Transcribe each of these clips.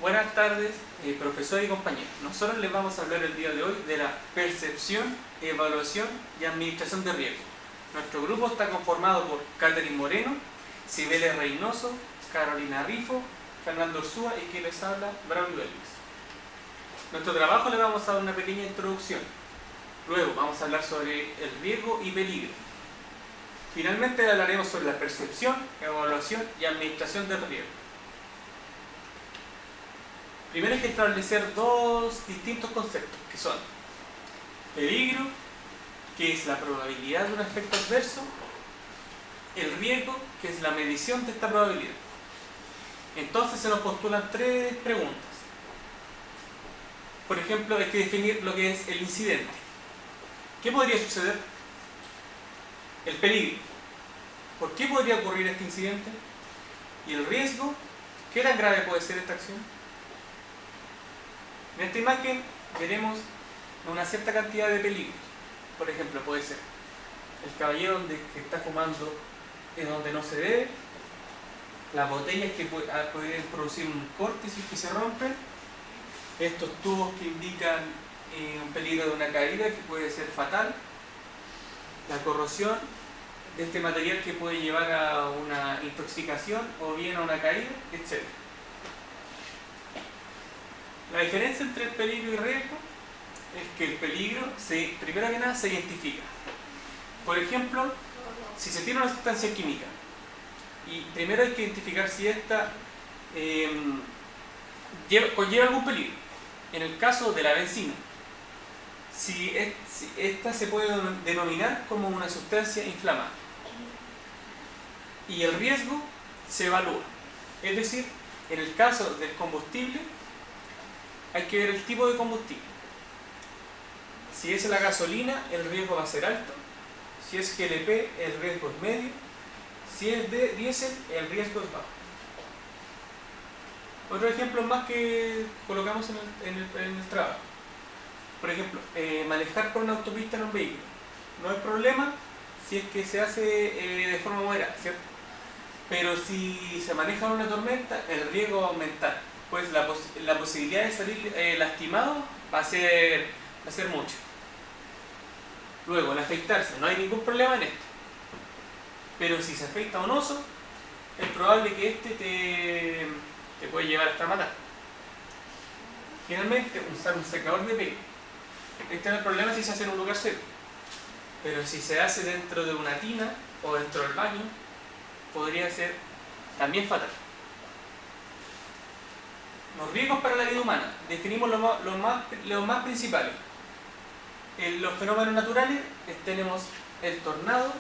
Buenas tardes, profesor y compañeros. Nosotros les vamos a hablar el día de hoy de la percepción, evaluación y administración de riesgo. Nuestro grupo está conformado por Catherine Moreno, Cibeles Reynoso, Carolina Rifo, Fernando Ursúa y quien les habla, Braulio Elvis. Nuestro trabajo le vamos a dar una pequeña introducción. Luego vamos a hablar sobre el riesgo y peligro. Finalmente hablaremos sobre la percepción, evaluación y administración del riesgo. Primero hay que establecer dos distintos conceptos, que son peligro, que es la probabilidad de un efecto adverso, el riesgo, que es la medición de esta probabilidad. Entonces se nos postulan tres preguntas. Por ejemplo, hay que definir lo que es el incidente. ¿Qué podría suceder? El peligro. ¿Por qué podría ocurrir este incidente? Y el riesgo. ¿Qué tan grave puede ser esta acción? En esta imagen veremos una cierta cantidad de peligros. Por ejemplo, puede ser el caballero que está fumando en donde no se debe, las botellas que pueden producir un corte si es que se rompen, estos tubos que indican un peligro de una caída que puede ser fatal, la corrosión de este material que puede llevar a una intoxicación o bien a una caída, etc. La diferencia entre el peligro y riesgo es que el peligro, primero que nada, se identifica. Por ejemplo, si se tiene una sustancia química, y primero hay que identificar si esta conlleva algún peligro. En el caso de la benzina, si esta se puede denominar como una sustancia inflamable. Y el riesgo se evalúa. Es decir, en el caso del combustible, hay que ver el tipo de combustible. Si es la gasolina, el riesgo va a ser alto. Si es GLP, el riesgo es medio. Si es de diésel, el riesgo es bajo. Otro ejemplo más que colocamos en el trabajo. Por ejemplo, manejar por una autopista en un vehículo. No hay problema si es que se hace de forma moderada, ¿cierto? Pero si se maneja en una tormenta, el riesgo va a aumentar. Pues la posibilidad de salir lastimado va a ser mucho. Luego, al afeitarse, no hay ningún problema en esto. Pero si se afeita un oso, es probable que te puede llevar hasta matar. Finalmente, usar un secador de pelo. Este no es el problema si se hace en un lugar seco. Pero si se hace dentro de una tina o dentro del baño, podría ser también fatal. Los riesgos para la vida humana. Definimos los más principales. En los fenómenos naturales tenemos el tornado,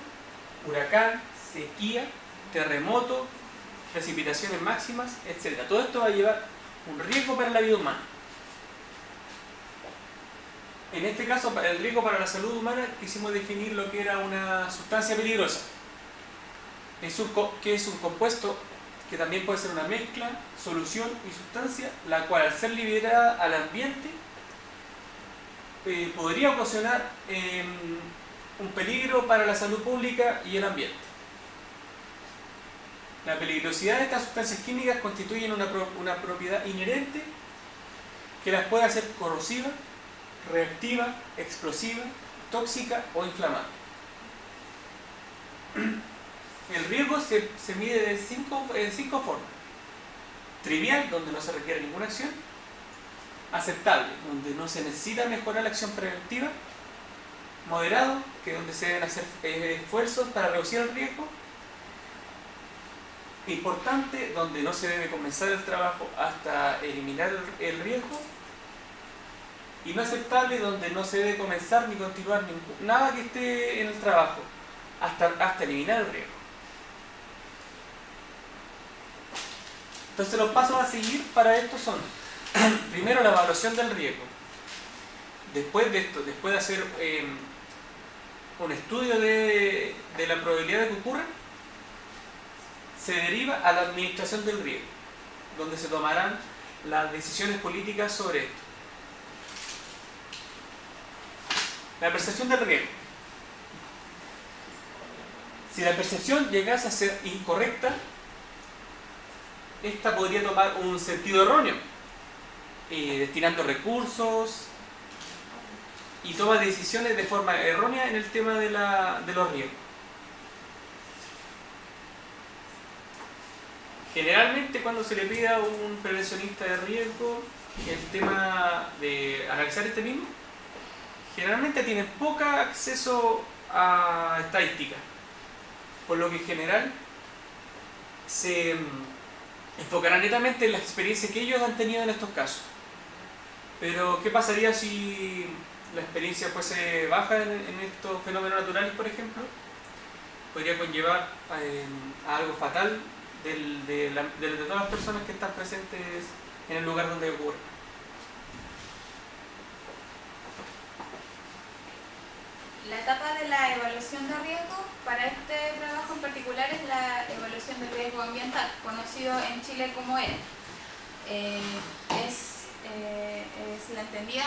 huracán, sequía, terremoto, precipitaciones máximas, etc. Todo esto va a llevar un riesgo para la vida humana. En este caso, para el riesgo para la salud humana, quisimos definir lo que era una sustancia peligrosa. Que es un compuesto que también puede ser una mezcla, solución y sustancia, la cual al ser liberada al ambiente podría ocasionar un peligro para la salud pública y el ambiente. La peligrosidad de estas sustancias químicas constituyen una propiedad inherente que las puede hacer corrosiva, reactiva, explosiva, tóxica o inflamable. El riesgo se mide en cinco formas. Trivial, donde no se requiere ninguna acción. Aceptable, donde no se necesita mejorar la acción preventiva. Moderado, que es donde se deben hacer esfuerzos para reducir el riesgo. Importante, donde no se debe comenzar el trabajo hasta eliminar el riesgo. Y no aceptable, donde no se debe comenzar ni continuar nada que esté en el trabajo hasta eliminar el riesgo. Entonces los pasos a seguir para esto son primero la evaluación del riesgo. Después de esto, después de hacer un estudio de la probabilidad de que ocurra, se deriva a la administración del riesgo, donde se tomarán las decisiones políticas sobre esto. La percepción del riesgo. Si la percepción llegase a ser incorrecta, esta podría tomar un sentido erróneo. destinando recursos y toma decisiones de forma errónea en el tema de los riesgos. Generalmente cuando se le pide a un prevencionista de riesgo el tema de analizar este mismo, generalmente tienen poco acceso a estadísticas, por lo que en general se enfocarán netamente en la experiencia que ellos han tenido en estos casos. Pero ¿qué pasaría si la experiencia fuese baja en estos fenómenos naturales, por ejemplo? Podría conllevar a algo fatal de todas las personas que están presentes en el lugar donde ocurre. La etapa de la evaluación de riesgo para este trabajo en particular es la evaluación de riesgo ambiental, conocido en Chile como ERE. La entendida,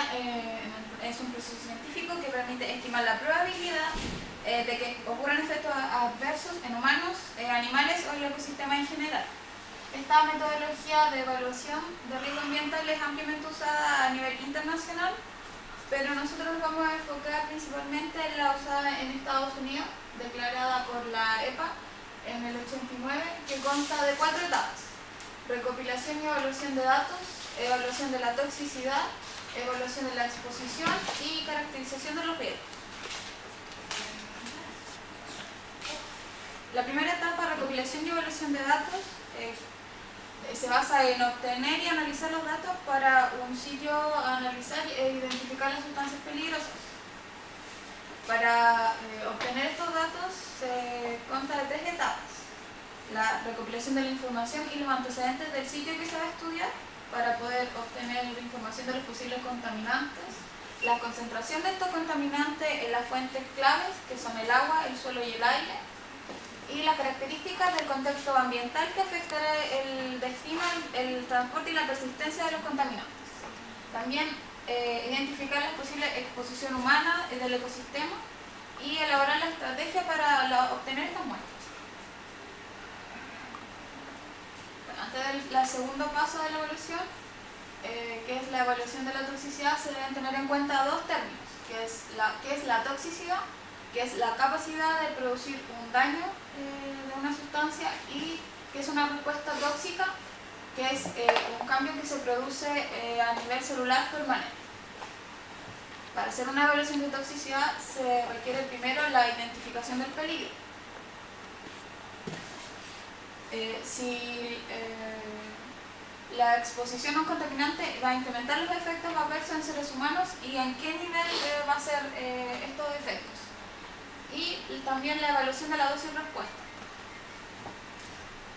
es un proceso científico que permite estimar la probabilidad de que ocurran efectos adversos en humanos, animales o el ecosistema en general. Esta metodología de evaluación de riesgo ambiental es ampliamente usada a nivel internacional, pero nosotros nos vamos a enfocar principalmente en la usada en Estados Unidos, declarada por la EPA en el 89, que consta de 4 etapas: recopilación y evaluación de datos, evaluación de la toxicidad, evaluación de la exposición y caracterización de los riesgos. La primera etapa, recopilación y evaluación de datos, se basa en obtener y analizar los datos para un sitio a analizar e identificar las sustancias peligrosas. Para obtener estos datos se consta de 3 etapas: la recopilación de la información y los antecedentes del sitio que se va a estudiar para poder obtener información de los posibles contaminantes, la concentración de estos contaminantes en las fuentes claves, que son el agua, el suelo y el aire, y las características del contexto ambiental que afectará el destino, el transporte y la persistencia de los contaminantes. También identificar la posible exposición humana del ecosistema y elaborar la estrategia para obtener estas muestras. Antes del segundo paso de la evaluación, que es la evaluación de la toxicidad, se deben tener en cuenta 2 términos, que es la toxicidad, que es la capacidad de producir un daño de una sustancia, y que es una respuesta tóxica, que es un cambio que se produce a nivel celular permanente. Para hacer una evaluación de toxicidad se requiere primero la identificación del peligro. Si la exposición a un contaminante va a incrementar los efectos adversos en seres humanos y en qué nivel va a ser estos efectos. Y también la evaluación de la dosis-respuesta.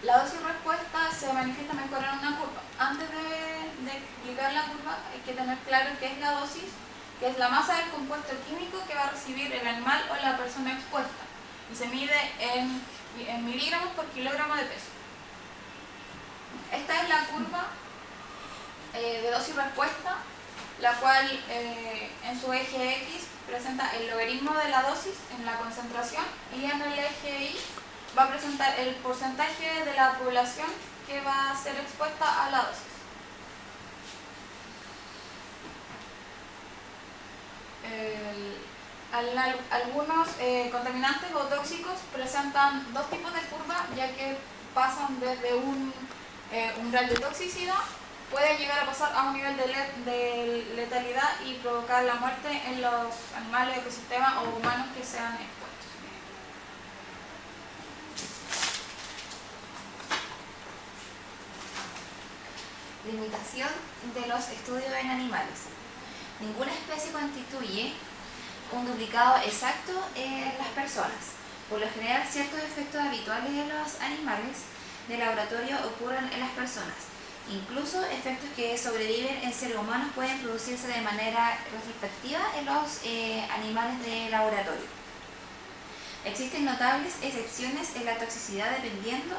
La dosis-respuesta se manifiesta mejor en una curva. Antes de explicar la curva hay que tener claro qué es la dosis, que es la masa del compuesto químico que va a recibir el animal o la persona expuesta, y se mide en miligramos por kilogramo de peso. Esta es la curva de dosis-respuesta, la cual en su eje X presenta el logaritmo de la dosis en la concentración, y en el eje Y va a presentar el porcentaje de la población que va a ser expuesta a la dosis. Algunos contaminantes o tóxicos presentan 2 tipos de curva, ya que pasan desde un umbral de toxicidad, puede llegar a pasar a un nivel de letalidad y provocar la muerte en los animales, ecosistemas o humanos que sean expuestos. Limitación de los estudios en animales. Ninguna especie constituye un duplicado exacto en las personas. Por lo general, ciertos efectos habituales en los animales de laboratorio ocurren en las personas. Incluso efectos que sobreviven en seres humanos pueden producirse de manera retrospectiva en los animales de laboratorio. Existen notables excepciones en la toxicidad dependiendo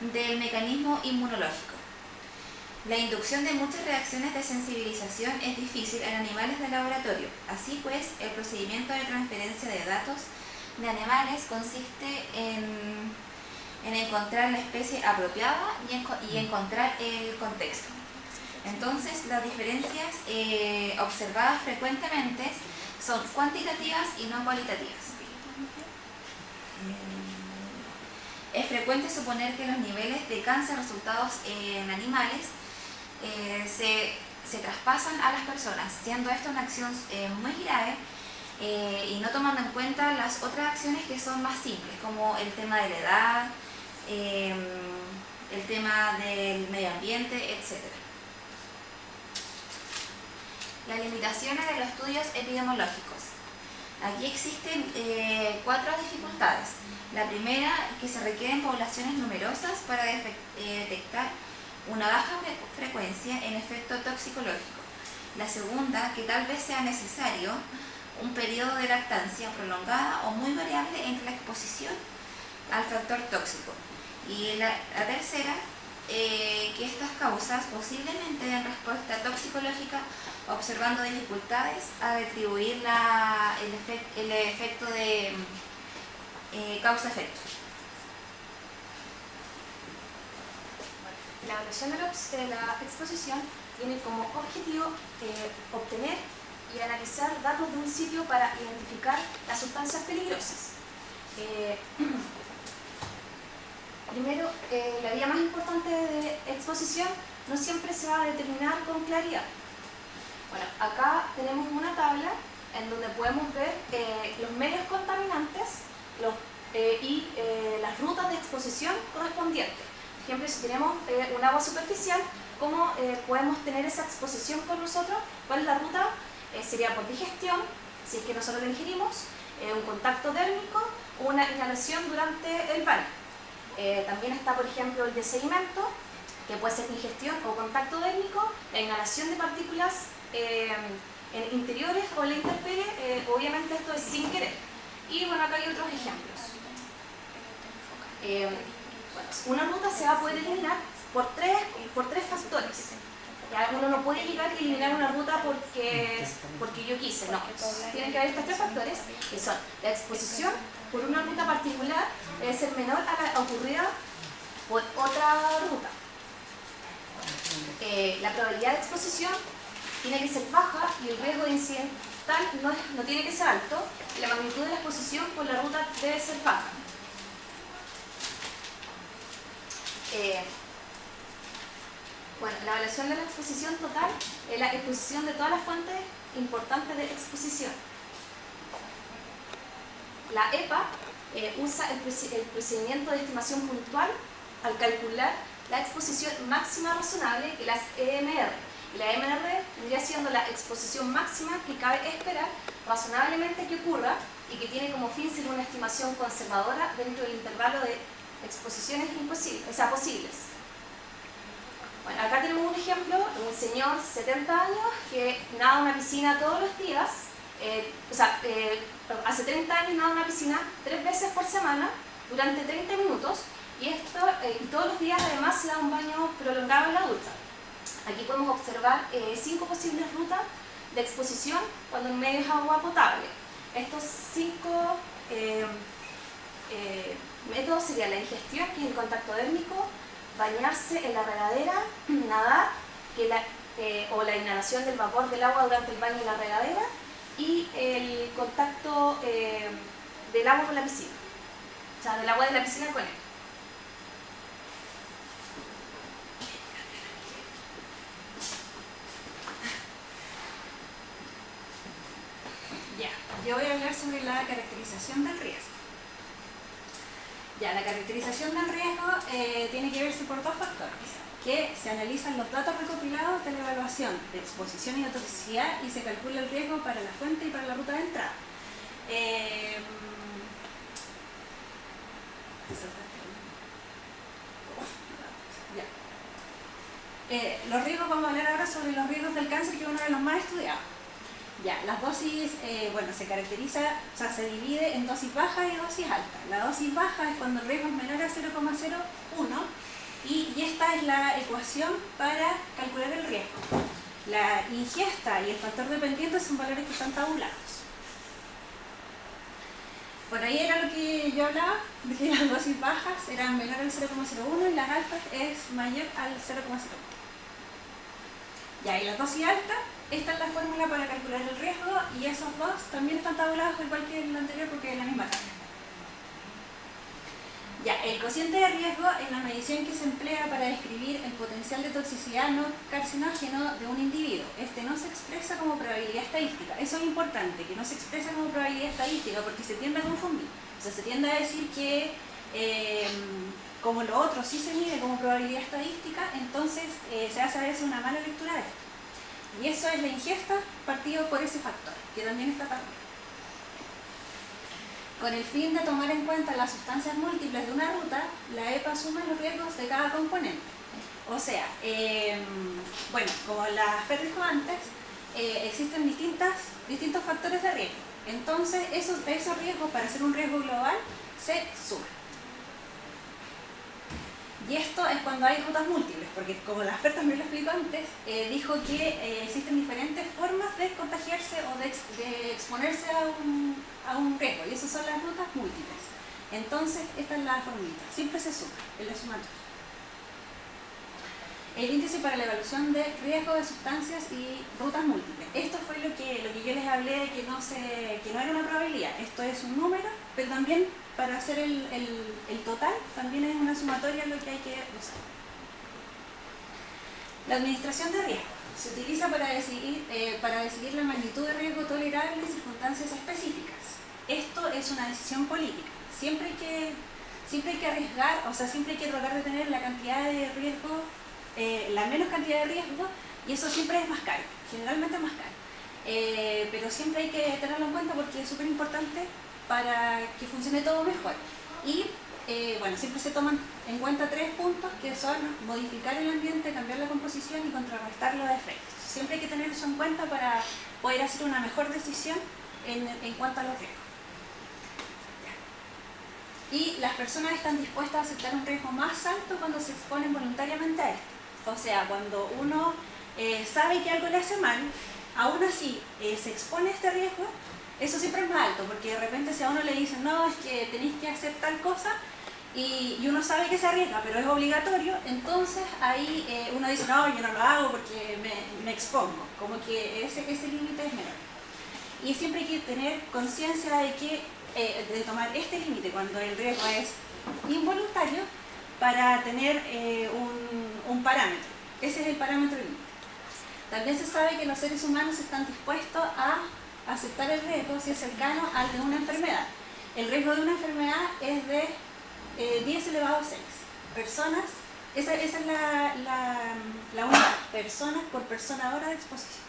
del mecanismo inmunológico. La inducción de muchas reacciones de sensibilización es difícil en animales de laboratorio. Así pues, el procedimiento de transferencia de datos de animales consiste en encontrar la especie apropiada y encontrar el contexto. Entonces, las diferencias observadas frecuentemente son cuantitativas y no cualitativas. Es frecuente suponer que los niveles de cáncer resultados en animales se traspasan a las personas, siendo esto una acción muy grave y no tomando en cuenta las otras acciones que son más simples, como el tema de la edad, el tema del medio ambiente, etc. Las limitaciones de los estudios epidemiológicos. Aquí existen 4 dificultades. La primera es que se requieren poblaciones numerosas para detectar una baja frecuencia en efecto toxicológico. La segunda, que tal vez sea necesario un periodo de lactancia prolongada o muy variable entre la exposición al factor tóxico. Y la tercera, que estas causas posiblemente den respuesta toxicológica observando dificultades a retribuir el efecto de causa-efecto. La evaluación de la exposición tiene como objetivo obtener y analizar datos de un sitio para identificar las sustancias peligrosas. Primero, la vía más importante de exposición no siempre se va a determinar con claridad. Bueno, acá tenemos una tabla en donde podemos ver los medios contaminantes y las rutas de exposición correspondientes. Por ejemplo, si tenemos un agua superficial, ¿cómo podemos tener esa exposición con nosotros? ¿Cuál es la ruta? Sería por digestión, si es que nosotros la ingerimos, un contacto térmico o una inhalación durante el baño. También está, por ejemplo, el de sedimento, que puede ser ingestión o contacto térmico, la inhalación de partículas en interiores o en la intemperie, obviamente esto es sin querer. Y bueno, acá hay otros ejemplos. Bueno, una ruta se va a poder eliminar por tres factores. Ya uno no puede llegar y eliminar una ruta porque yo quise, no. Tienen que haber estos 3 factores, que son la exposición por una ruta particular debe ser menor a la ocurrida por otra ruta. La probabilidad de exposición tiene que ser baja y el riesgo de incidental no tiene que ser alto. La magnitud de la exposición por la ruta debe ser baja. Bueno, la evaluación de la exposición total es la exposición de todas las fuentes importantes de exposición. La EPA usa el procedimiento de estimación puntual al calcular la exposición máxima razonable, que las EMR. Y la EMR vendría siendo la exposición máxima que cabe esperar razonablemente que ocurra y que tiene como fin ser una estimación conservadora dentro del intervalo de exposiciones posibles. Bueno, acá tenemos un ejemplo de un señor de 70 años que nada en una piscina todos los días, hace 30 años nada en una piscina 3 veces por semana durante 30 minutos y todos los días además se da un baño prolongado en la ducha. Aquí podemos observar 5 posibles rutas de exposición cuando en medio es agua potable. Estos 5 métodos serían la ingestión, que es el contacto térmico, bañarse en la regadera, nadar, o la inhalación del vapor del agua durante el baño en la regadera, y el contacto del agua con la piscina, o sea, del agua de la piscina con él. Ya, yo voy a hablar sobre la caracterización del riesgo. Ya, la caracterización del riesgo tiene que verse por 2 factores, que se analizan los datos recopilados de la evaluación de exposición y de toxicidad y se calcula el riesgo para la fuente y para la ruta de entrada. Los riesgos, vamos a hablar ahora sobre los riesgos del cáncer, que es uno de los más estudiados. Ya, las dosis, se caracteriza, o sea, se divide en dosis baja y dosis alta. La dosis baja es cuando el riesgo es menor a 0,01 y esta es la ecuación para calcular el riesgo. La ingesta y el factor dependiente son valores que están tabulados. Por ahí era lo que yo hablaba, de que las dosis bajas eran menor al 0,01 y las altas es mayor al 0,01. Ya, y la dosis alta, esta es la fórmula para calcular el riesgo y esos dos también están tabulados igual que el anterior porque es la misma tabla. Ya, el cociente de riesgo es la medición que se emplea para describir el potencial de toxicidad no carcinógeno de un individuo. Este no se expresa como probabilidad estadística. Eso es importante, que no se expresa como probabilidad estadística porque se tiende a confundir. O sea, se tiende a decir que como lo otro sí se mide como probabilidad estadística, entonces se hace a veces una mala lectura de esto. Y eso es la ingesta partido por ese factor, que también está tabulado. Con el fin de tomar en cuenta las sustancias múltiples de una ruta, la EPA asume los riesgos de cada componente. O sea, bueno, como la Fer dijo antes, existen distintos factores de riesgo. Entonces, esos riesgos, para hacer un riesgo global, se suman. Y esto es cuando hay rutas múltiples, porque como la Fer también lo explicó antes, dijo que existen diferentes formas de contagiarse o de exponerse a un riesgo, y esas son las rutas múltiples. Entonces, esta es la formulita, siempre se suma, es la sumatoria. El índice para la evaluación de riesgo de sustancias y rutas múltiples. Esto fue lo que yo les hablé de que no era una probabilidad, esto es un número, pero también para hacer el total también es una sumatoria lo que hay que usar. La administración de riesgo se utiliza para decidir la magnitud de riesgo tolerable en circunstancias específicas. Esto es una decisión política. Siempre hay que arriesgar, o sea, siempre hay que tratar de tener la cantidad de riesgo, la menos cantidad de riesgo, y eso siempre es más caro, generalmente es más caro. Pero siempre hay que tenerlo en cuenta porque es súper importante para que funcione todo mejor. Y bueno, siempre se toman en cuenta 3 puntos que son modificar el ambiente, cambiar la composición y contrarrestar los efectos. Siempre hay que tener eso en cuenta para poder hacer una mejor decisión en cuanto a los riesgos. Y las personas están dispuestas a aceptar un riesgo más alto cuando se exponen voluntariamente a esto. O sea, cuando uno sabe que algo le hace mal, aún así se expone a este riesgo, eso siempre es más alto, porque de repente si a uno le dicen, no, es que tenéis que hacer tal cosa, y uno sabe que se arriesga, pero es obligatorio, entonces ahí uno dice, no, yo no lo hago porque me expongo, como que ese límite es menor. Y siempre hay que tener conciencia de tomar este límite cuando el riesgo es involuntario para tener un parámetro. Ese es el parámetro límite. También se sabe que los seres humanos están dispuestos a aceptar el riesgo si es cercano al de una enfermedad. El riesgo de una enfermedad es de 10 elevado a 6 personas. Esa es la unidad, personas por persona hora de exposición.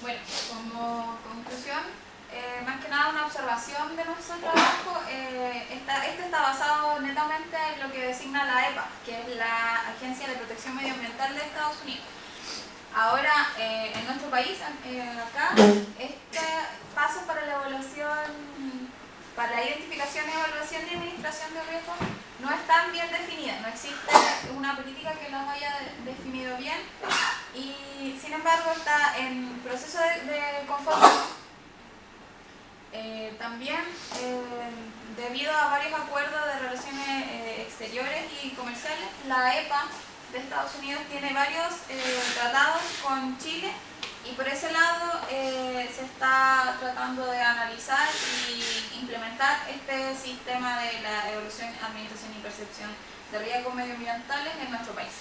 Bueno, como conclusión, más que nada una observación de nuestro trabajo. Este está basado netamente en lo que designa la EPA, que es la Agencia de Protección Medioambiental de Estados Unidos. Ahora, en nuestro país, acá, este paso para la evaluación, para la identificación, evaluación y administración de riesgos no es tan bien definida, no existe una política que lo haya definido bien y sin embargo está en proceso de conformación. También debido a varios acuerdos de relaciones exteriores y comerciales, la EPA de Estados Unidos tiene varios tratados con Chile y por ese lado se está tratando de analizar y implementar este sistema de la evaluación, administración y percepción de riesgos medioambientales en nuestro país.